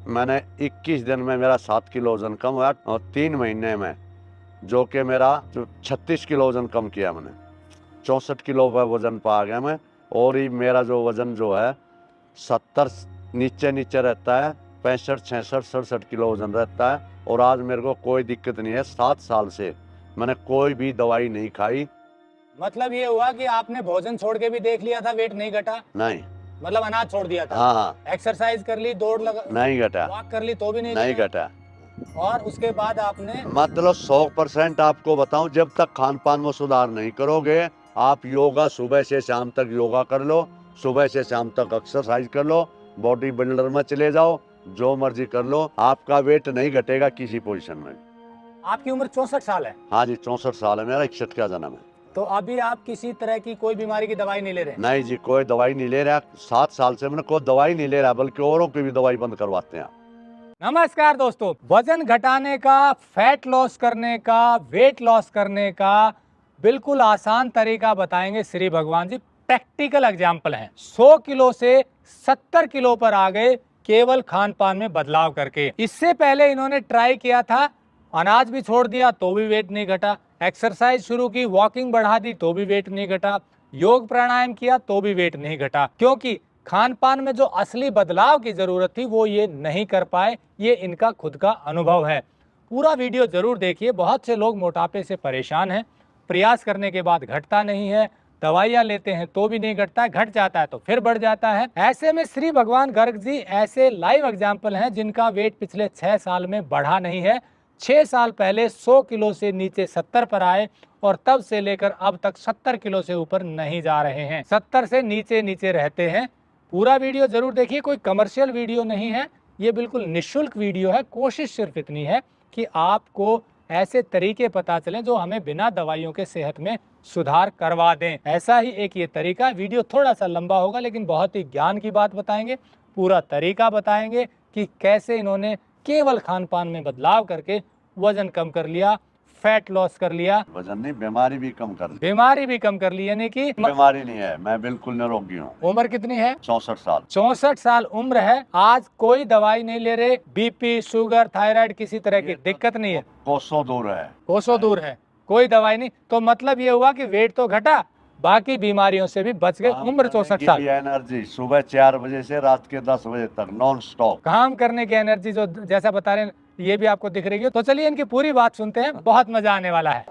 मैंने 21 दिन में मेरा 7 किलो वजन कम हुआ और 3 महीने में जो कि मेरा 36 किलो वजन कम किया मैंने। 64 किलो पर वजन पा गया मैं। और ही मेरा जो वजन जो है 70 नीचे नीचे रहता है, 65 66 67 किलो वजन रहता है। और आज मेरे को कोई दिक्कत नहीं है। 7 साल से मैंने कोई भी दवाई नहीं खाई। मतलब ये हुआ कि आपने भोजन छोड़ के भी देख लिया था, वेट नहीं घटा? नहीं। मतलब अनाज छोड़ दिया था? हाँ हाँ। एक्सरसाइज कर ली, दौड़ लगा, नहीं घटा। वॉक कर ली तो भी नहीं घटा। और उसके बाद आपने मतलब 100% आपको बताऊं, जब तक खान पान में सुधार नहीं करोगे, आप योगा सुबह से शाम तक योगा कर लो, सुबह से शाम तक एक्सरसाइज कर लो, बॉडी बिल्डर में चले जाओ, जो मर्जी कर लो, आपका वेट नहीं घटेगा किसी पोजीशन में। आपकी उम्र 64 साल है? हाँ जी, 64 साल है मेरा, 61 का जन्म है। तो अभी आप किसी तरह की कोई बीमारी की दवाई नहीं ले रहे? नहीं जी, कोई दवाई नहीं ले रहा। 7 साल से मैंने कोई दवाई नहीं ले रहा, बल्कि औरों की भी दवाई बंद करवाते हैं। नमस्कार दोस्तों, वजन घटाने का, फैट लॉस करने का, वेट लॉस करने का बिल्कुल आसान तरीका बताएंगे श्री भगवान जी। प्रैक्टिकल एग्जाम्पल है। 100 किलो से 70 किलो पर आ गए केवल खान पान में बदलाव करके। इससे पहले इन्होंने ट्राई किया था, अनाज भी छोड़ दिया तो भी वेट नहीं घटा, एक्सरसाइज शुरू की, वॉकिंग बढ़ा दी तो भी वेट नहीं घटा, योग प्राणायाम किया तो भी वेट नहीं घटा, क्योंकि खान पान में जो असली बदलाव की जरूरत थी वो ये नहीं कर पाए। ये इनका खुद का अनुभव है। पूरा वीडियो जरूर देखिए। बहुत से लोग मोटापे से परेशान हैं, प्रयास करने के बाद घटता नहीं है, दवाइयां लेते हैं तो भी नहीं घटता है, घट जाता है तो फिर बढ़ जाता है। ऐसे में श्री भगवान गर्ग जी ऐसे लाइव एग्जाम्पल हैं जिनका वेट पिछले 6 साल में बढ़ा नहीं है। 6 साल पहले 100 किलो से नीचे 70 पर आए और तब से लेकर अब तक 70 किलो से ऊपर नहीं जा रहे हैं, 70 से नीचे नीचे रहते हैं। पूरा वीडियो जरूर देखिए। कोई कमर्शियल वीडियो नहीं है, ये बिल्कुल निःशुल्क वीडियो है। कोशिश सिर्फ इतनी है कि आपको ऐसे तरीके पता चलें जो हमें बिना दवाइयों के सेहत में सुधार करवा दें। ऐसा ही एक ये तरीका। वीडियो थोड़ा सा लंबा होगा लेकिन बहुत ही ज्ञान की बात बताएंगे, पूरा तरीका बताएंगे कि कैसे इन्होंने केवल खान पान में बदलाव करके वजन कम कर लिया, फैट लॉस कर लिया, वजन नहीं, बीमारी भी कम कर ली। बीमारी भी कम कर ली। यानी कि बीमारी नहीं है, मैं बिल्कुल निरोगी हूँ। उम्र कितनी है? 64 साल। 64 साल उम्र है। आज कोई दवाई नहीं ले रहे, बीपी, शुगर, थायराइड, किसी तरह की दिक्कत नहीं है? कोसों दूर है। कोसों दूर है, कोई दवाई नहीं। तो मतलब ये हुआ कि वेट तो घटा, बाकी बीमारियों से भी बच गए। उम्र 64 साल। एनर्जी सुबह 4 बजे से रात के 10 बजे तक नॉन स्टॉप काम करने की एनर्जी जो जैसा बता रहे हैं ये भी आपको दिख रही है। तो चलिए इनकी पूरी बात सुनते हैं, बहुत मजा आने वाला है।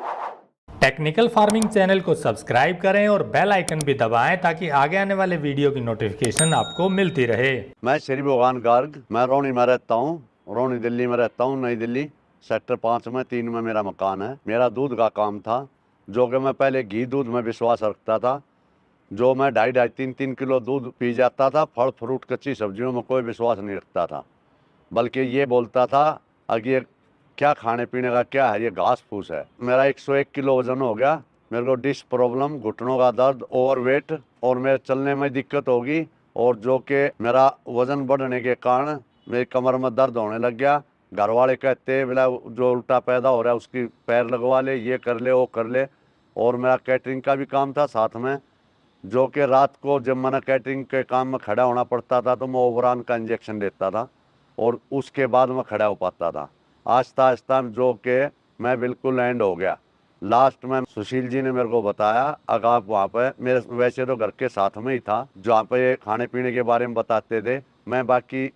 टेक्निकल फार्मिंग चैनल को सब्सक्राइब करें और बेल आइकन भी दबाएं ताकि आगे आने वाले वीडियो की नोटिफिकेशन आपको मिलती रहे। मैं श्री भगवान गार्ग, मैं रोनी में रहता हूँ, रोनी दिल्ली में रहता हूँ, नई दिल्ली सेक्टर 5 में 3 में मेरा मकान है। मेरा दूध का काम था, जो कि मैं पहले घी दूध में विश्वास रखता था, जो मैं 2.5-3 किलो दूध पी जाता था। फल फ्रूट कच्ची सब्जियों में कोई विश्वास नहीं रखता था, बल्कि ये बोलता था अगर ये क्या खाने पीने का क्या है, ये घास फूस है। मेरा 101 किलो वजन हो गया। मेरे को डिस्क प्रॉब्लम, घुटनों का दर्द, ओवरवेट और मेरे चलने में दिक्कत होगी। और जो कि मेरा वजन बढ़ने के कारण मेरी कमर में दर्द होने लग गया। घर वाले कहते बोला जो उल्टा पैदा हो रहा है उसकी पैर लगवा ले, ये कर ले, वो कर ले। और मेरा कैटरिंग का भी काम था साथ में, जो कि रात को जब मैंने कैटरिंग के काम में खड़ा होना पड़ता था तो मैं ओवरान का इंजेक्शन लेता था और उसके बाद मैं खड़ा हो पाता था। आहिस्ता आहिस्ता जो कि मैं बिल्कुल एंड हो गया। लास्ट में सुशील जी ने मेरे को बताया, अगर आप वहाँ पे, मेरे वैसे तो घर के साथ में ही था, जहाँ पे खाने पीने के बारे में बताते थे, मैं बाकी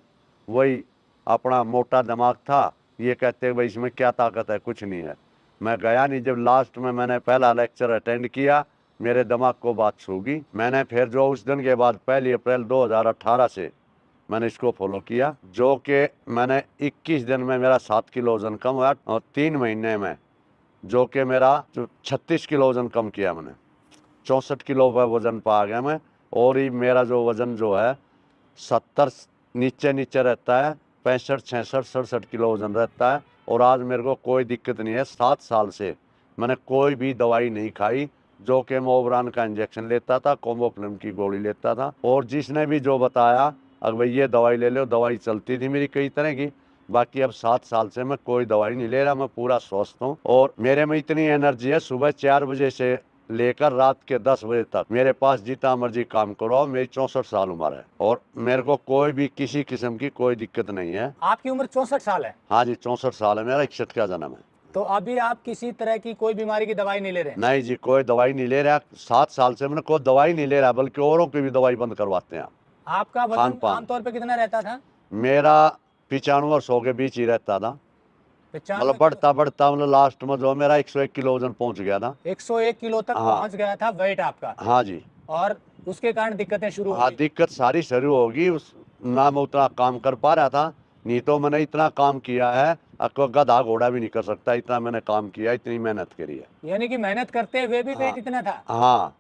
वही अपना मोटा दिमाग था, ये कहते भाई इसमें क्या ताकत है, कुछ नहीं है। मैं गया नहीं। जब लास्ट में मैंने पहला लेक्चर अटेंड किया, मेरे दिमाग को बात छूगी। मैंने फिर जो उस दिन के बाद 1 अप्रैल 2018 से मैंने इसको फॉलो किया, जो कि मैंने 21 दिन में मेरा 7 किलो वजन कम हुआ और 3 महीने में जो कि मेरा 36 किलो वजन कम किया मैंने। 64 किलो पर वजन पा गया मैं। और ही मेरा जो वजन जो है 70 नीचे नीचे रहता है, 65 66 67 किलो वजन रहता है। और आज मेरे को कोई दिक्कत नहीं है। 7 साल से मैंने कोई भी दवाई नहीं खाई, जो कि मैं ओवरान का इंजेक्शन लेता था, कोमोफ्लिम की गोली लेता था। और जिसने भी जो बताया अगर भाई ये दवाई ले लो, दवाई चलती थी मेरी कई तरह की। बाकी अब 7 साल से मैं कोई दवाई नहीं ले रहा, मैं पूरा स्वस्थ हूँ। और मेरे में इतनी एनर्जी है, सुबह 4 बजे से लेकर रात के 10 बजे तक मेरे पास जितना मर्जी काम करो। मेरी 64 साल उम्र है और मेरे को कोई भी किसी किस्म की कोई दिक्कत नहीं है। आपकी उम्र 64 साल है? हाँ जी, 64 साल है, मेरा 61 का जन्म है। तो अभी आप किसी तरह की कोई बीमारी की दवाई नहीं ले रहे हैं? नहीं जी, कोई दवाई नहीं ले रहा। 7 साल से मैंने कोई दवाई नहीं ले रहा, बल्कि औरों की भी दवाई बंद करवाते हैं। आपका वजन खान-पान। आमतौर पे कितना रहता था? मेरा 95 और 100 के बीच ही रहता था। 95 मतलब बढ़ता बढ़ता मतलब लास्ट में जो मेरा 101 किलो वजन पहुंच गया था। 101 किलो तक हाँ। पहुंच गया था वेट आपका, हाँ जी। और उसके कारण दिक्कतें शुरू हो हाँ, गई। दिक्कत सारी शुरू होगी। उस ना मैं उतना काम कर पा रहा था, नहीं तो मैंने इतना काम किया है आपको गधा घोड़ा भी नहीं कर सकता। इतना मैंने काम किया, इतनी मेहनत करी है। यानी कि मेहनत करते हुए भी हाँ। वेट इतना था? हाँ,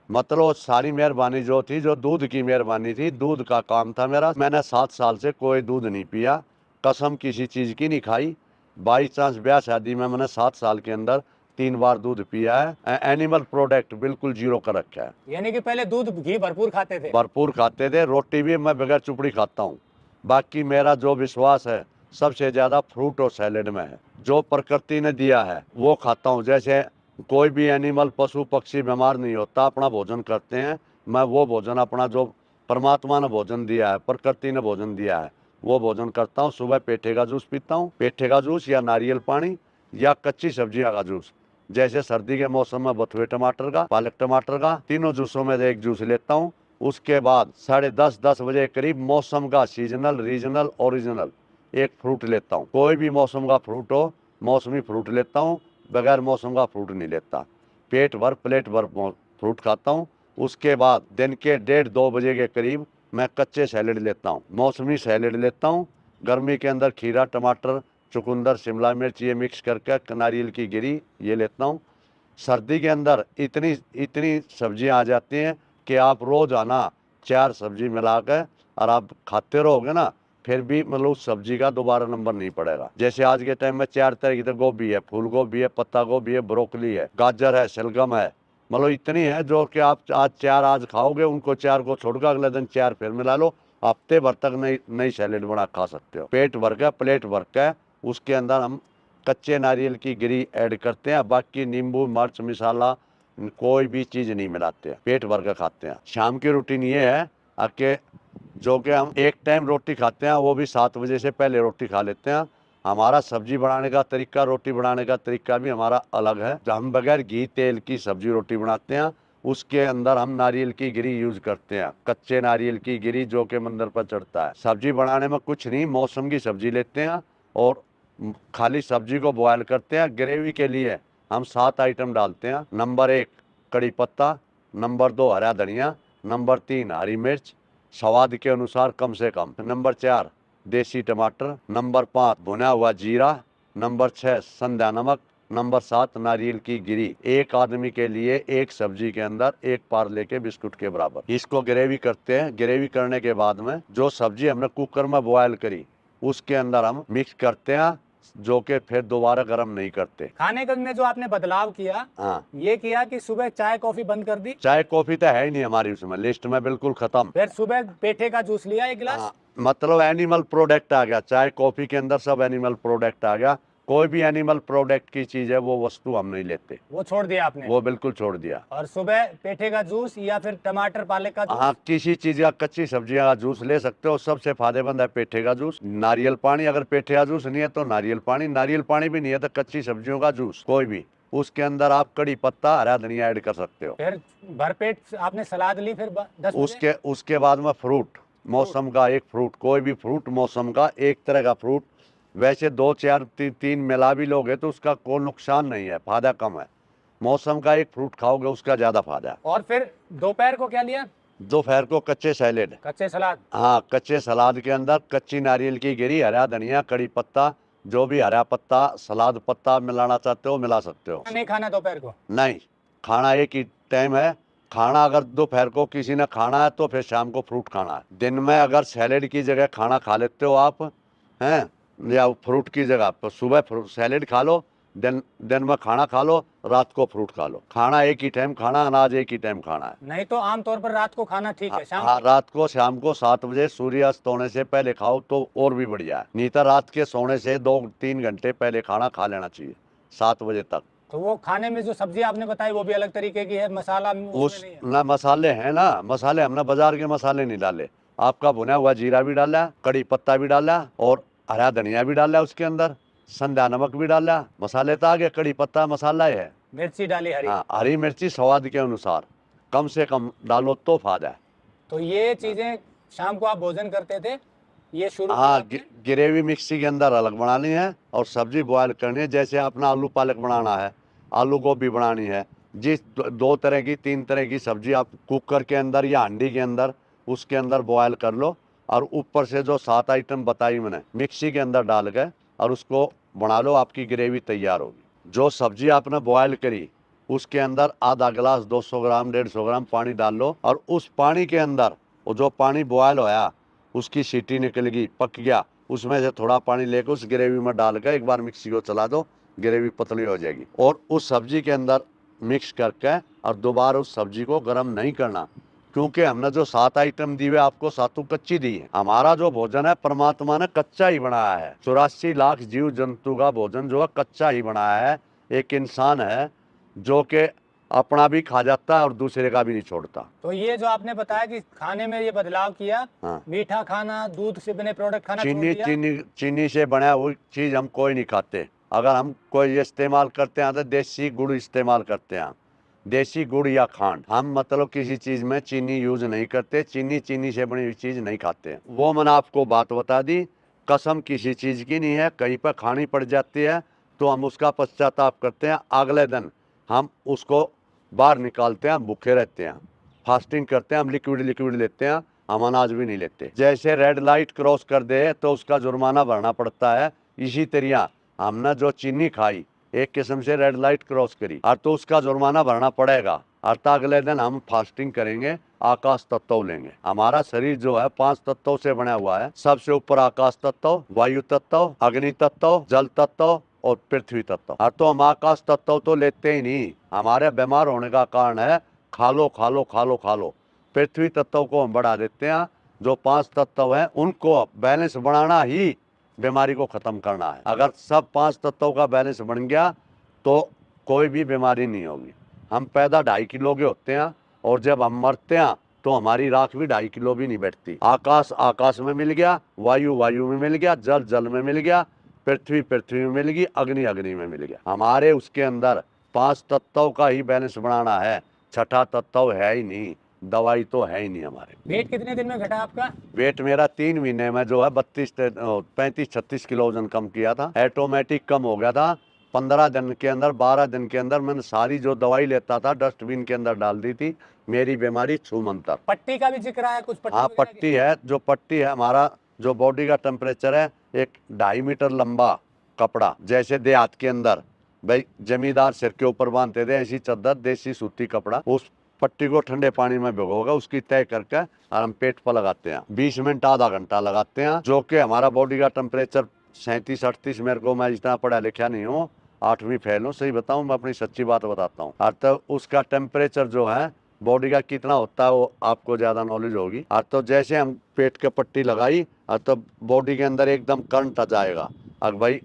मतलब सारी मेहरबानी जो थी, जो दूध की मेहरबानी थी, दूध का काम था मेरा। मैंने 7 साल से कोई दूध नहीं पिया, कसम किसी चीज़ की नहीं खाई। बाई चांस ब्याह शादी में मैंने 7 साल के अंदर 3 बार दूध पिया है। एनिमल प्रोडक्ट बिल्कुल जीरो कर रखा है। यानी कि पहले दूध घी भरपूर खाते थे? भरपूर खाते थे, रोटी भी मैं बगैर चुपड़ी खाता हूँ। बाकी मेरा जो विश्वास है सबसे ज़्यादा फ्रूट और सैलेड में है। जो प्रकृति ने दिया है वो खाता हूँ। जैसे कोई भी एनिमल, पशु पक्षी बीमार नहीं होता, अपना भोजन करते हैं। मैं वो भोजन अपना जो परमात्मा ने भोजन दिया है, प्रकृति ने भोजन दिया है, वो भोजन करता हूँ। सुबह पेठे का जूस पीता हूँ, पेठे का जूस या नारियल पानी या कच्ची सब्जियाँ का जूस। जैसे सर्दी के मौसम में बथुए टमाटर का, पालक टमाटर का, तीनों जूसों में से एक जूस लेता हूँ। उसके बाद 10:30 बजे करीब मौसम का सीजनल, रीजनल, ओरिजिनल एक फ्रूट लेता हूँ। कोई भी मौसम का फ्रूट हो, मौसमी फ्रूट लेता हूँ, बगैर मौसम का फ्रूट नहीं लेता। पेट भर, प्लेट भर फ्रूट खाता हूँ। उसके बाद दिन के 1:30-2 बजे के करीब मैं कच्चे सैलेड लेता हूँ, मौसमी सैलेड लेता हूँ। गर्मी के अंदर खीरा, टमाटर, चुकंदर, शिमला मिर्च ये मिक्स करके, नारियल की गिरी ये लेता हूँ। सर्दी के अंदर इतनी इतनी सब्जियां आ जाती हैं कि आप रोजाना 4 सब्जी मिला के और आप खाते रहोगे ना, फिर भी मतलब उस सब्जी का दोबारा नंबर नहीं पड़ेगा। जैसे आज के टाइम में 4 तरह की, तो गोभी है, फूल गोभी है, पत्ता गोभी है, ब्रोकली है, गाजर है, शलगम है, मतलब इतनी है जो कि आप आज 4 आज खाओगे, उनको 4 को छोड़कर अगले दिन 4 फिर मिला लो, हफ्ते भर तक नई नई सैलेड बना खा सकते हो। पेट भर के, प्लेट भर के उसके अंदर हम कच्चे नारियल की गिरी ऐड करते हैं। बाकी नींबू, मिर्च, मसाला कोई भी चीज़ नहीं मिलाते हैं, पेट भर के खाते हैं। शाम की रूटीन ये है कि जो कि हम एक टाइम रोटी खाते हैं, वो भी 7 बजे से पहले रोटी खा लेते हैं। हमारा सब्जी बनाने का तरीका, रोटी बनाने का तरीका भी हमारा अलग है। हम बगैर घी तेल की सब्जी रोटी बनाते हैं। उसके अंदर हम नारियल की गिरी यूज करते हैं, कच्चे नारियल की गिरी जो कि मंदिर पर चढ़ता है। सब्जी बनाने में कुछ नहीं, मौसम की सब्जी लेते हैं और खाली सब्जी को बॉयल करते हैं। ग्रेवी के लिए हम 7 आइटम डालते हैं। नंबर 1 कड़ी पत्ता, नंबर 2 हरा धनिया, नंबर 3 हरी मिर्च, स्वाद के अनुसार कम से कम, नंबर 4 देसी टमाटर, नंबर 5 भुना हुआ जीरा, नंबर 6 संध्या नमक, नंबर 7 नारियल की गिरी। एक आदमी के लिए एक सब्जी के अंदर एक पार्ले के बिस्कुट के बराबर। इसको ग्रेवी करते हैं। ग्रेवी करने के बाद में जो सब्जी हमने कुकर में बॉयल करी उसके अंदर हम मिक्स करते हैं, जो कि फिर दोबारा गर्म नहीं करते। खाने का में जो आपने बदलाव किया, हाँ, ये किया कि सुबह चाय कॉफी बंद कर दी, चाय कॉफी तो है ही नहीं हमारी उसमें, लिस्ट में बिल्कुल खत्म। फिर सुबह पेठे का जूस लिया 1 गिलास। हाँ, मतलब एनिमल प्रोडक्ट आ गया, चाय कॉफी के अंदर सब एनिमल प्रोडक्ट आ गया। कोई भी एनिमल प्रोडक्ट की चीज है वो वस्तु हम नहीं लेते, वो छोड़ दिया आपने? वो बिल्कुल छोड़ दिया। और सुबह पेठे का जूस या फिर टमाटर पालक का जूस? हाँ, किसी चीज का, कच्ची सब्जियां का जूस ले सकते हो। सबसे फायदेमंद है पेठे का जूस। नारियल पानी, अगर पेठे का जूस नहीं है तो नारियल पानी, नारियल पानी भी नहीं है तो कच्ची सब्जियों का जूस कोई भी। उसके अंदर आप कड़ी पत्ता, हरा धनिया ऐड कर सकते हो। फिर भरपेट आपने सलाद ली फिर 10 बजे? उसके बाद में फ्रूट, मौसम का एक फ्रूट, कोई भी फ्रूट मौसम का, एक तरह का फ्रूट। वैसे 2 4 3 मिला भी लोगे तो उसका कोई नुकसान नहीं है, फायदा कम है। मौसम का एक फ्रूट खाओगे उसका ज्यादा फायदा है। और फिर दोपहर को क्या लिया? दोपहर को कच्चे सैलेड। कच्चे सलाद? हाँ, कच्चे सलाद के अंदर कच्ची नारियल की गिरी, हरा धनिया, कड़ी पत्ता, जो भी हरा पत्ता, सलाद पत्ता मिलाना चाहते हो मिला सकते हो। नहीं खाना दोपहर को? नहीं, खाना एक ही टाइम है। खाना अगर दोपहर को किसी ने खाना है तो फिर शाम को फ्रूट खाना है। दिन में अगर सैलेड की जगह खाना खा लेते हो आप, हैं, या फ्रूट की जगह, तो सुबह सैलेड खा लो, दिन में खाना खा लो, रात को फ्रूट खा लो। खाना एक ही टाइम खाना, अनाज एक ही टाइम खाना है। नहीं तो आमतौर पर रात को खाना ठीक है, शाम हाँ, रात को, शाम को 7 बजे सूर्यास्त होने से पहले खाओ तो और भी बढ़िया है। नहीं तो रात के सोने से 2-3 घंटे पहले खाना खा लेना चाहिए, 7 बजे तक। तो वो खाने में जो सब्जी आपने बताई वो भी अलग तरीके की है, मसाला उसमें उस नहीं है। ना मसाले हैं ना, मसाले हमने बाजार के मसाले नहीं डाले। आपका भुना हुआ जीरा भी डाला, कड़ी पत्ता भी डाला और हरा धनिया भी डाला उसके अंदर, संधा नमक भी डाला। मसाले तो आगे कड़ी पत्ता मसाला ही है। मिर्ची डाली हरी। हाँ, हरी मिर्ची स्वाद के अनुसार कम से कम डालो तो फायदा है। तो ये चीजें शाम को आप भोजन करते थे, ये शुरू किया हाँ, आपने? ग्रेवी मिक्सी के अंदर अलग बनानी है और सब्जी बॉयल करनी है। जैसे अपना आलू पालक बनाना है, आलू गोभी बनानी है, जिस दो तरह की तीन तरह की सब्जी आप कुकर के अंदर या हांडी के अंदर उसके अंदर बॉयल कर लो और ऊपर से जो 7 आइटम बताई मैंने मिक्सी के अंदर डाल के और उसको बना लो, आपकी ग्रेवी तैयार होगी। जो सब्जी आपने बॉयल करी उसके अंदर आधा गिलास 200 ग्राम 150 ग्राम पानी डाल लो और उस पानी के अंदर वो जो पानी बॉयल होया उसकी सीटी निकल गई, पक गया, उसमें से थोड़ा पानी लेकर उस ग्रेवी में डाल कर एक बार मिक्सी को चला दो, ग्रेवी पतली हो जाएगी। और उस सब्जी के अंदर मिक्स करके और दोबारा उस सब्जी को गर्म नहीं करना, क्योंकि हमने जो 7 आइटम दी हुए आपको सातों कच्ची दी है। हमारा जो भोजन है परमात्मा ने कच्चा ही बनाया है। 84 लाख जीव जंतु का भोजन जो है कच्चा ही बनाया है। एक इंसान है जो कि अपना भी खा जाता है और दूसरे का भी नहीं छोड़ता। तो ये जो आपने बताया कि खाने में ये बदलाव किया, हाँ। मीठा खाना, दूध से बने प्रोडक्ट खाना छोड़ चीनी दिया। चीनी चीनी से बना हुई चीज हम कोई नहीं खाते। अगर हम कोई इस्तेमाल करते हैं तो देसी गुड़ इस्तेमाल करते हैं, देसी गुड़ या खांड। हम मतलब किसी चीज में चीनी यूज नहीं करते, चीनी से बनी हुई चीज नहीं खाते। वो मैंने आपको बात बता दी, कसम किसी चीज की नहीं है। कहीं पर खानी पड़ जाती है तो हम उसका पश्चाताप करते हैं, अगले दिन हम उसको बाहर निकालते हैं, भूखे रहते हैं, फास्टिंग करते हैं, हम लिक्विड लेते हैं, हम अनाज भी नहीं लेते। जैसे रेड लाइट क्रॉस कर दे तो उसका जुर्माना भरना पड़ता है, इसी तरह हमने जो चीनी खाई एक किस्म से रेड लाइट क्रॉस करी और तो उसका जुर्माना भरना पड़ेगा। अर्थात अगले दिन हम फास्टिंग करेंगे, आकाश तत्व लेंगे। हमारा शरीर जो है 5 तत्वों से बना हुआ है। सबसे ऊपर आकाश तत्व, वायु तत्व, अग्नि तत्व, जल तत्व और पृथ्वी तत्व। और तो हम आकाश तत्व तो लेते ही नहीं। हमारे बीमार होने का कारण है खा लो खा लो खा लो खा लो। पृथ्वी तत्व को हम बढ़ा देते हैं। जो 5 तत्व हैं उनको बैलेंस बनाना ही बीमारी को खत्म करना है। अगर सब 5 तत्वों का बैलेंस बन गया तो कोई भी बीमारी नहीं होगी। हम पैदा 2.5 किलो के होते हैं और जब हम मरते हैं तो हमारी राख भी 2.5 किलो भी नहीं बैठती। आकाश आकाश में मिल गया, वायु वायु में मिल गया, जल जल में मिल गया, पृथ्वी पृथ्वी में मिल गई, अग्नि अग्नि में मिल गया। हमारे उसके अंदर 5 तत्वों का ही बैलेंस बनाना है, छठा तत्व है ही नहीं, दवाई तो है ही नहीं हमारे। वेट कितने दिन में घटा आपका? वेट मेरा 3 महीने में जो है 35-36 किलो वजन कम किया था। ऑटोमेटिक कम हो गया था। 15 दिन के अंदर 12 दिन के अंदर मैंने सारी जो दवाई लेता था डस्टबिन के अंदर डाल दी थी। मेरी बीमारी छूमंतर। पट्टी का भी जिक्र है कुछ? पट्टी हाँ, वगैरह की? पट्टी है। जो पट्टी है हमारा जो बॉडी का टेम्परेचर है, एक 2.5 मीटर लंबा कपड़ा, जैसे देहात के अंदर भाई जमींदार सिर के ऊपर बांधते थे, ऐसी चद्दर देसी सूती कपड़ा, उस पट्टी को ठंडे पानी में भिगोगा, उसकी तय करके और हम पेट पर लगाते हैं। 20 मिनट आधा घंटा लगाते हैं। जो कि हमारा बॉडी का टेम्परेचर 37-38, मेरे को, मैं जितना पढ़ा लिखा नहीं हूँ, 8वीं फेल हूँ, सही बताऊँ, मैं अपनी सच्ची बात बताता हूँ। और तो उसका टेम्परेचर जो है बॉडी का कितना होता है वो आपको ज्यादा नॉलेज होगी। और तो जैसे हम पेट के पट्टी लगाई और तो बॉडी के अंदर एकदम करंट आ जाएगा, और भाई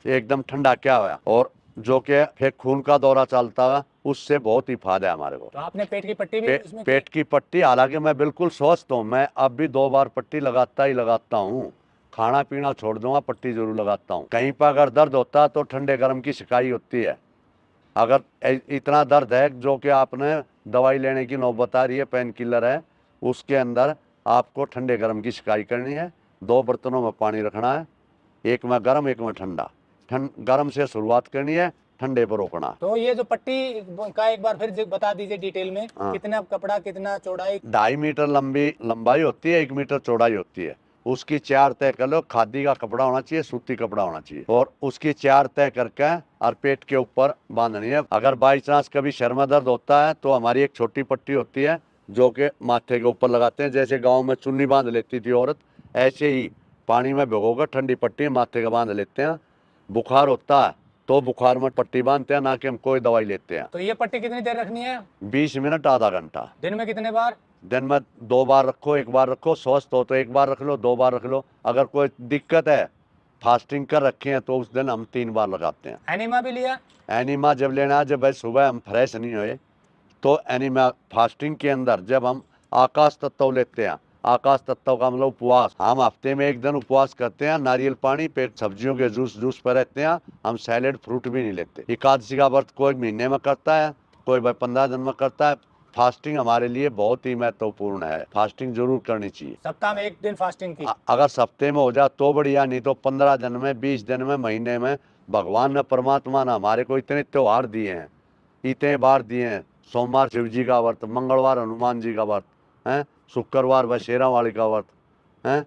एकदम ठंडा क्या हुआ, और जो कि फिर खून का दौरा चलता है, उससे बहुत ही फायदा है हमारे को। तो आपने पेट की पट्टी भी उसमें की? पेट की पट्टी, हालांकि मैं बिल्कुल स्वस्थ हूँ, मैं अब भी 2 बार पट्टी लगाता ही लगाता हूँ। खाना पीना छोड़ दूंगा, पट्टी जरूर लगाता हूँ। कहीं पर अगर दर्द होता है तो ठंडे गर्म की शिकायत होती है। अगर इतना दर्द है जो कि आपने दवाई लेने की नौबत आ रही है, पेन किलर है, उसके अंदर आपको ठंडे गर्म की शिकायत करनी है। 2 बर्तनों में पानी रखना है, एक में गर्म एक में ठंडा। गर्म से शुरुआत करनी है, ठंडे पर रोकना। तो ये जो पट्टी का एक बार फिर बता दीजिए डिटेल में। हाँ। कितना कपड़ा, कितना चौड़ाई? 2.5 मीटर लंबी लंबाई होती है, 1 मीटर चौड़ाई होती है। उसकी 4 तय कर लो। खादी का कपड़ा होना चाहिए, सूती कपड़ा होना चाहिए, और उसकी 4 तय करके और पेट के ऊपर बांधनी है। अगर बाई चांस कभी सर में दर्द होता है तो हमारी एक छोटी पट्टी होती है जो कि माथे के ऊपर लगाते हैं। जैसे गाँव में चुन्नी बांध लेती थी औरत, ऐसे ही पानी में भिगोकर ठंडी पट्टी माथे का बांध लेते हैं। बुखार होता है तो बुखार में पट्टी बांधते हैं, ना कि हम कोई दवाई लेते हैं। तो ये पट्टी कितनी देर रखनी है? 20 मिनट आधा घंटा। दिन में कितने बार? दिन में 2 बार रखो, 1 बार रखो। स्वस्थ हो तो 1 बार रख लो, 2 बार रख लो। अगर कोई दिक्कत है फास्टिंग कर रखे हैं तो उस दिन हम 3 बार लगाते हैं। एनिमा भी लिया? एनिमा जब लेना है, जब भाई सुबह हम फ्रेश नहीं हुए तो एनिमा फास्टिंग के अंदर जब हम आकाश तत्व लेते हैं, आकाश तत्व का मतलब उपवास, हम हफ्ते में 1 दिन उपवास करते हैं, नारियल पानी पेट सब्जियों के जूस पर रहते हैं, हम सैलेड फ्रूट भी नहीं लेते। एकादशी का व्रत कोई महीने में करता है, कोई भाई 15 दिन में करता है। फास्टिंग हमारे लिए बहुत ही महत्वपूर्ण है, फास्टिंग जरूर करनी चाहिए। सप्ताह में 1 दिन फास्टिंग की? अगर सप्ते में हो जाए तो बढ़िया, नहीं तो 15 दिन में, 20 दिन में, महीने में। भगवान ने, परमात्मा ने हमारे को इतने त्योहार दिए हैं, इतने बार दिए हैं। सोमवार शिव जी का व्रत, मंगलवार हनुमान जी का व्रत है, शुक्रवार बशेरा वाली का व्रत है,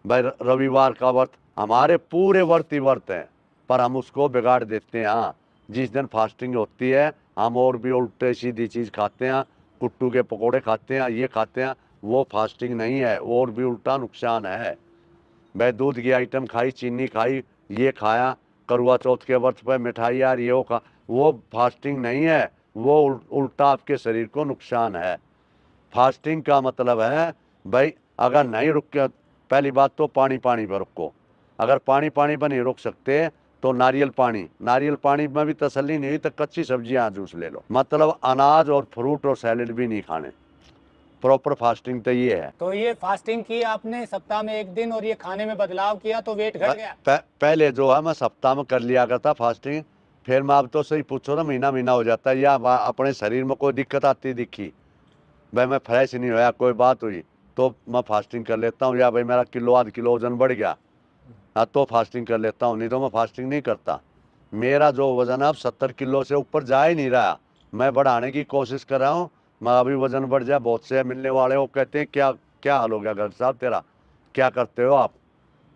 भाई रविवार का व्रत। हमारे पूरे व्रत ही व्रत हैं, पर हम उसको बिगाड़ देते हैं। हाँ, जिस दिन फास्टिंग होती है हम और भी उल्टे सीधी चीज़ खाते हैं, कुट्टू के पकोड़े खाते हैं, ये खाते हैं, वो फास्टिंग नहीं है, और भी उल्टा नुकसान है। भाई दूध की आइटम खाई, चीनी खाई, ये खाया, करवा चौथ के व्रत पर मिठाई यार ये खा, वो फास्टिंग नहीं है, वो उल्टा आपके शरीर को नुकसान है। फास्टिंग का मतलब है भाई अगर नहीं रुक के, पहली बात तो पानी पर रुको, अगर पानी पर नहीं रुक सकते तो नारियल पानी में भी तसल्ली नहीं हुई तो कच्ची सब्जियां जूस ले लो। मतलब अनाज और फ्रूट और सैलेड भी नहीं खाने। प्रॉपर फास्टिंग तो ये है। तो ये फास्टिंग की आपने सप्ताह में 1 दिन और ये खाने में बदलाव किया तो वेट घट गया? पहले जो है मैं सप्ताह में कर लिया करता फास्टिंग, फिर मैं अब तो सही पूछो ना, महीना हो जाता है, या अपने शरीर में कोई दिक्कत आती दिखी, भाई मैं फ्रेश नहीं होया, कोई बात हुई तो मैं फास्टिंग कर लेता हूँ, या भाई मेरा किलो आध किलो वजन बढ़ गया हाँ तो फास्टिंग कर लेता हूँ, नहीं तो मैं फास्टिंग नहीं करता। मेरा जो वजन है अब 70 किलो से ऊपर जा ही नहीं रहा, मैं बढ़ाने की कोशिश कर रहा हूँ। मैं अभी वजन बढ़ जाए, बहुत से मिलने वाले वो कहते हैं क्या हाल हो गया घर साहब तेरा, क्या करते हो आप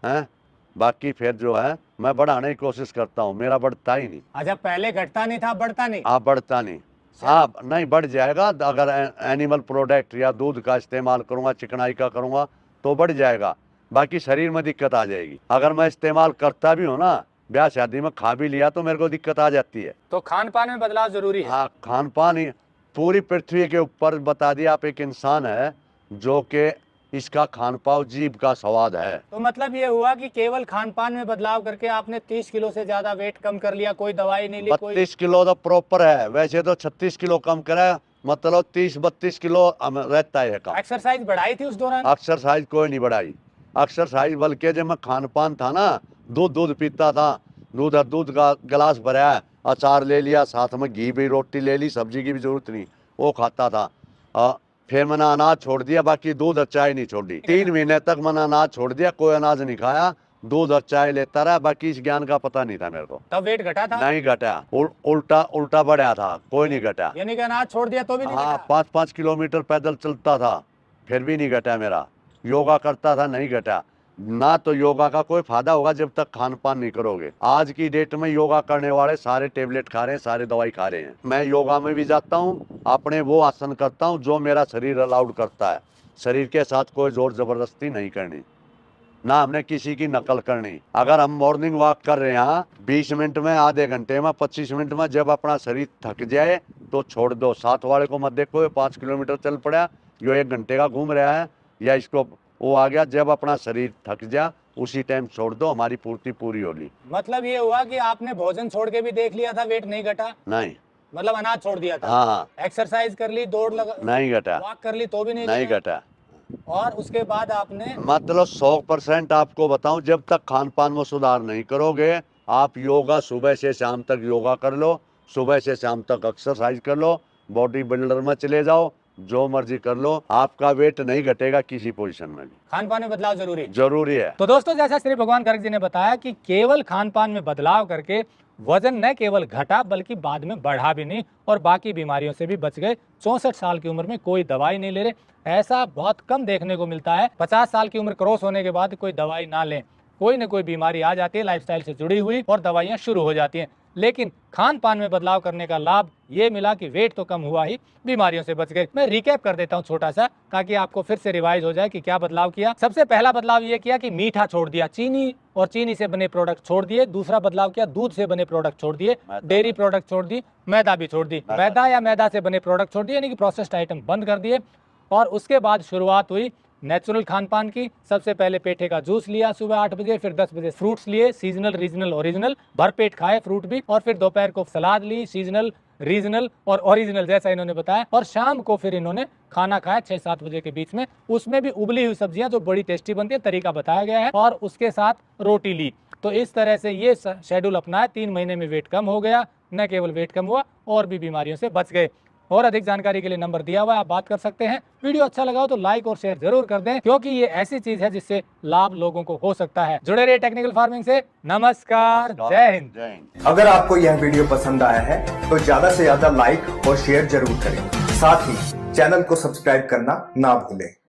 हैं। बाकी फिर जो है मैं बढ़ाने की कोशिश करता हूँ, मेरा बढ़ता ही नहीं। अच्छा, पहले घटता नहीं था, बढ़ता नहीं? हाँ बढ़ता नहीं, हाँ नहीं बढ़ जाएगा अगर एनिमल प्रोडक्ट या दूध का इस्तेमाल करूँगा, चिकनाई का करूँगा तो बढ़ जाएगा, बाकी शरीर में दिक्कत आ जाएगी। अगर मैं इस्तेमाल करता भी हूँ ना, ब्याह शादी में खा भी लिया तो मेरे को दिक्कत आ जाती है। तो खान पान में बदलाव जरूरी है? हाँ, खान पान ही पूरी पृथ्वी के ऊपर बता दिया, आप एक इंसान है जो कि इसका खान पान जीभ का स्वाद है। तो मतलब ये हुआ कि केवल खान पान में बदलाव करके आपने 30 किलो से ज्यादा वेट कम कर लिया, कोई दवाई नहीं ली? 32 किलो तो प्रॉपर है, वैसे तो 36 किलो कम करा, मतलब 30-32 किलो रहता है कम। एक्सरसाइज बढ़ाई थी उस दौरान? एक्सरसाइज कोई नहीं बढ़ाई, एक्सरसाइज बल्कि जब मैं खान पान था ना, दूध पीता था, दूध का गिलास भरा है, अचार ले लिया, साथ में घी भी, रोटी ले ली, सब्जी की भी जरूरत नहीं, वो खाता था। फिर मैंने अनाज छोड़ दिया, बाकी दूध और चाय नहीं छोड़ी। 3 महीने तक मैंने अनाज छोड़ दिया, कोई अनाज नहीं खाया, दूध और चाय लेता रहा, बाकी इस ज्ञान का पता नहीं था मेरे को। तब वेट घटा था? नहीं घटा, उल्टा बढ़ा था, कोई नहीं घटा। यानी कि अनाज छोड़ दिया तो भी नहीं हाँ, घटा? 5-5 किलोमीटर पैदल चलता था, फिर भी नहीं घटा मेरा। योगा करता था, नहीं घटा ना। तो योगा का कोई फायदा होगा जब तक खान पान नहीं करोगे। आज की डेट में योगा करने वाले सारे टेबलेट खा रहे हैं, सारे दवाई खा रहे हैं। मैं योगा में भी जाता हूँ, अपने वो आसन करता हूँ जो मेरा शरीर अलाउड करता है। शरीर के साथ कोई जोर जबरदस्ती नहीं करनी, ना हमने किसी की नकल करनी। अगर हम मॉर्निंग वॉक कर रहे हैं 20 मिनट में, आधे घंटे में, 25 मिनट में, जब अपना शरीर थक जाए तो छोड़ दो। साथ वाले को मत देखो, 5 किलोमीटर चल पड़ा, जो 1 घंटे का घूम रहा है, या इसको वो आ गया, जब अपना शरीर थक जा उसी टाइम छोड़ दो, हमारी पूर्ति पूरी होगी। मतलब ये हुआ कि आपने भोजन छोड़ के भी देख लिया था, वेट नहीं घटा? नहीं, मतलब अनाज छोड़ दिया था? हाँ, एक्सरसाइज कर ली, दौड़ लगा, नहीं घटा, वॉक कर ली तो भी नहीं घटा। और उसके बाद आपने मतलब 100% आपको बताऊं, जब तक खान पान में सुधार नहीं करोगे, आप योगा सुबह से शाम तक योगा कर लो, सुबह से शाम तक एक्सरसाइज कर लो, बॉडी बिल्डर में चले जाओ, जो मर्जी कर लो, आपका वेट नहीं घटेगा किसी पोजीशन में भी। खान पान में बदलाव जरूरी है। तो दोस्तों, जैसा श्री भगवान गर्ग जी ने बताया कि केवल खान पान में बदलाव करके वजन न केवल घटा बल्कि बाद में बढ़ा भी नहीं, और बाकी बीमारियों से भी बच गए। 64 साल की उम्र में कोई दवाई नहीं ले रहे, ऐसा बहुत कम देखने को मिलता है। 50 साल की उम्र क्रॉस होने के बाद कोई दवाई ना लें, कोई न कोई बीमारी आ जाती है लाइफस्टाइल से जुड़ी हुई, और दवाइयाँ शुरू हो जाती हैं। लेकिन खान पान में बदलाव करने का लाभ ये मिला कि वेट तो कम हुआ ही, बीमारियों से बच गए। मैं रिकैप कर देता हूँ छोटा सा, ताकि आपको फिर से रिवाइज हो जाए कि क्या बदलाव किया। सबसे पहला बदलाव ये किया कि मीठा छोड़ दिया, चीनी और चीनी से बने प्रोडक्ट छोड़ दिए। दूसरा बदलाव किया, दूध से बने प्रोडक्ट छोड़ दिए, डेयरी प्रोडक्ट छोड़ दी, मैदा भी छोड़ दी। मैदा या मैदा से बने प्रोडक्ट छोड़ दिए, यानी कि प्रोसेस्ड आइटम बंद कर दिए। और उसके बाद शुरुआत हुई नेचुरल खान पान की। सबसे पहले पेठे का जूस लिया सुबह 8 बजे, फिर 10 बजे फ्रूट्स लिए, सीजनल, रीजनल, ओरिजिनल, भरपेट खाए फ्रूट भी, और फिर दोपहर को सलाद ली, सीजनल, रीजनल और ओरिजिनल जैसा इन्होंने बताया, और शाम को फिर इन्होंने खाना खाया 6-7 बजे के बीच में, उसमें भी उबली हुई सब्जियां जो बड़ी टेस्टी बनती है, तरीका बताया गया है, और उसके साथ रोटी ली। तो इस तरह से ये शेड्यूल अपनाया, 3 महीने में वेट कम हो गया, न केवल वेट कम हुआ और भी बीमारियों से बच गए। और अधिक जानकारी के लिए नंबर दिया हुआ है, आप बात कर सकते हैं। वीडियो अच्छा लगा हो तो लाइक और शेयर जरूर कर दें, क्योंकि ये ऐसी चीज है जिससे लाभ लोगों को हो सकता है। जुड़े रहिए टेक्निकल फार्मिंग से। नमस्कार, जय हिंद। जय हिंद। अगर आपको यह वीडियो पसंद आया है तो ज्यादा से ज्यादा लाइक और शेयर जरूर करें। साथ ही चैनल को सब्सक्राइब करना ना भूलें।